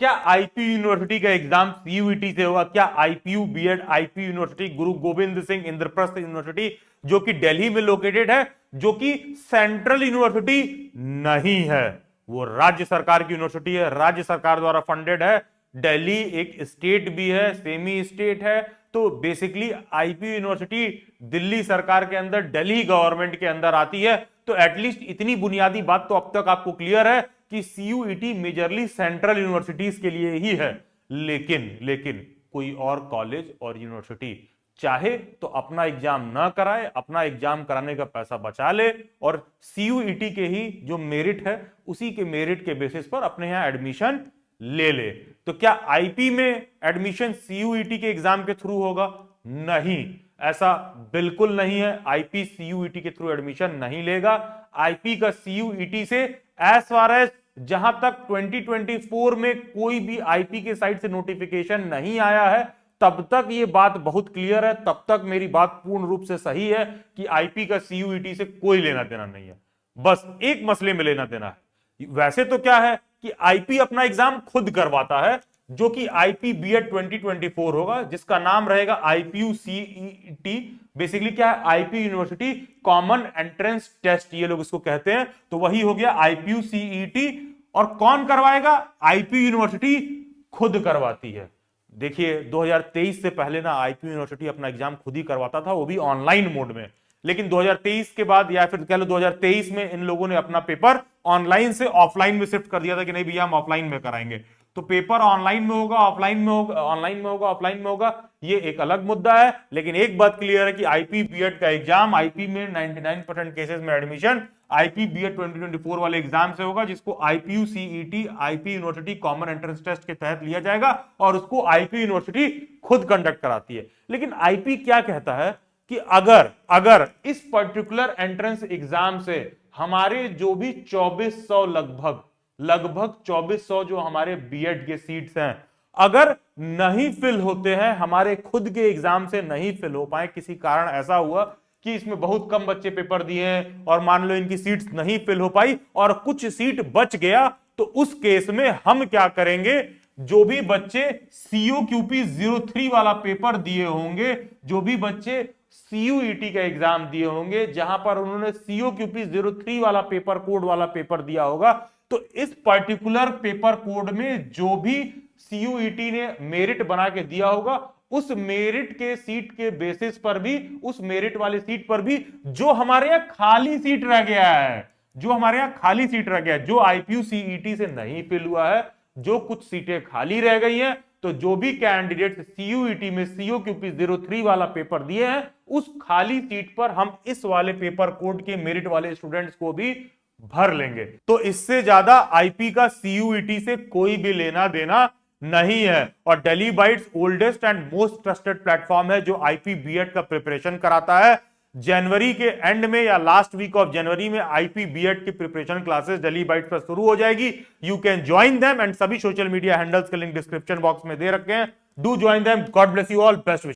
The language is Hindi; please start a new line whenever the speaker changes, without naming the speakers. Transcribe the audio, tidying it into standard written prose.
क्या आईपी यूनिवर्सिटी का एग्जाम सीयूईटी से होगा? क्या आईपीयू बीएड आईपी यूनिवर्सिटी गुरु गोविंद सिंह इंद्रप्रस्थ यूनिवर्सिटी जो कि दिल्ली में लोकेटेड है, जो कि सेंट्रल यूनिवर्सिटी नहीं है, वो राज्य सरकार की यूनिवर्सिटी है, राज्य सरकार द्वारा फंडेड है। दिल्ली एक स्टेट भी है, सेमी स्टेट है, तो बेसिकली आईपी यूनिवर्सिटी दिल्ली सरकार के अंदर, दिल्ली गवर्नमेंट के अंदर आती है। तो एटलीस्ट इतनी बुनियादी बात तो अब तक आपको क्लियर है कि सीयूईटी मेजरली सेंट्रल यूनिवर्सिटीज के लिए ही है। लेकिन कोई और कॉलेज और यूनिवर्सिटी चाहे तो अपना एग्जाम ना कराए, अपना एग्जाम कराने का पैसा बचा ले और सीयूईटी के ही जो मेरिट है उसी के मेरिट के बेसिस पर अपने यहां एडमिशन ले ले। तो क्या आईपी में एडमिशन सीयूईटी के एग्जाम के थ्रू होगा? नहीं, ऐसा बिल्कुल नहीं है। आईपी सीयूईटी के थ्रू एडमिशन नहीं लेगा। आईपी का सीयूईटी से एज फार एज जहां तक 2024 में कोई भी आईपी के साइड से नोटिफिकेशन नहीं आया है, तब तक ये बात बहुत क्लियर है, तब तक मेरी बात पूर्ण रूप से सही है कि आईपी का सीयूईटी से कोई लेना देना नहीं है। बस एक मसले में लेना देना है। वैसे तो क्या है कि आईपी अपना एग्जाम खुद करवाता है, जो कि आईपी बीएड 2024 होगा, जिसका नाम रहेगा आईपीयू सीईटी। बेसिकली क्या है? IP university common entrance test, ये लोग इसको कहते हैं। तो वही हो गया आईपीयू सीईटी। और कौन करवाएगा? आईपी यूनिवर्सिटी खुद करवाती है। देखिए 2023 से पहले ना आईपी यूनिवर्सिटी अपना एग्जाम खुद ही करवाता था, वो भी ऑनलाइन मोड में। लेकिन 2023 के बाद, या फिर कह लो 2023 में, इन लोगों ने अपना पेपर ऑनलाइन से ऑफलाइन में शिफ्ट कर दिया था कि नहीं भैया हम ऑफलाइन में कराएंगे। तो पेपर ऑनलाइन में होगा, ऑफलाइन में होगा, ऑनलाइन में होगा, ऑफलाइन में होगा, ये एक अलग मुद्दा है। लेकिन एक बात क्लियर है कि आईपी बीएड का एग्जाम, आईपी में 99% केसेस में एडमिशन आईपी बीएड 2024 वाले एग्जाम से होगा, जिसको IPU CET IP university common entrance test के तहत लिया जाएगा और उसको आईपी यूनिवर्सिटी खुद कंडक्ट कराती है। लेकिन आईपी क्या कहता है कि अगर इस पर्टिकुलर एंट्रेंस एग्जाम से हमारे जो भी 2400 लगभग 2400 जो हमारे बीएड के सीट्स हैं, अगर नहीं फिल होते हैं, हमारे खुद के एग्जाम से नहीं फिल हो पाए, किसी कारण ऐसा हुआ कि इसमें बहुत कम बच्चे पेपर दिए हैं और मान लो इनकी सीट्स नहीं फिल हो पाई और कुछ सीट बच गया, तो उस केस में हम क्या करेंगे? जो भी बच्चे COQP 03 वाला पेपर दिए होंगे, जो भी बच्चे सीयूईटी का एग्जाम दिए होंगे जहां पर उन्होंने COQP 03 वाला पेपर कोड वाला पेपर दिया होगा, तो इस पर्टिकुलर पेपर कोड में जो भी सीयूईटी ने मेरिट बना के दिया होगा, उस मेरिट के सीट के बेसिस पर भी, उस मेरिट वाले सीट पर भी जो हमारे यहां खाली सीट रह गया है, जो आईपीयू सीईटी से नहीं फिल हुआ है, जो कुछ सीटें खाली रह गई हैं, तो जो भी कैंडिडेट सीयूईटी में COQP 03 वाला पेपर दिए हैं, उस खाली सीट पर हम इस वाले पेपर कोड के मेरिट वाले स्टूडेंट्स को भी भर लेंगे। तो इससे ज्यादा आईपी का सीयूईटी से कोई भी लेना देना नहीं है। और Delhi bytes oldest and most trusted platform है जो आईपी बीएड का प्रिपरेशन कराता है। जनवरी के एंड में या लास्ट वीक ऑफ जनवरी में आईपी बीएड की प्रिपरेशन क्लासेस दिल्ली बाइट्स पर शुरू हो जाएगी। You can join them and सभी सोशल मीडिया हैंडल्स के लिंक डिस्क्रिप्शन बॉक्स में दे रखे हैं। Do join them. God bless you all. Best wish.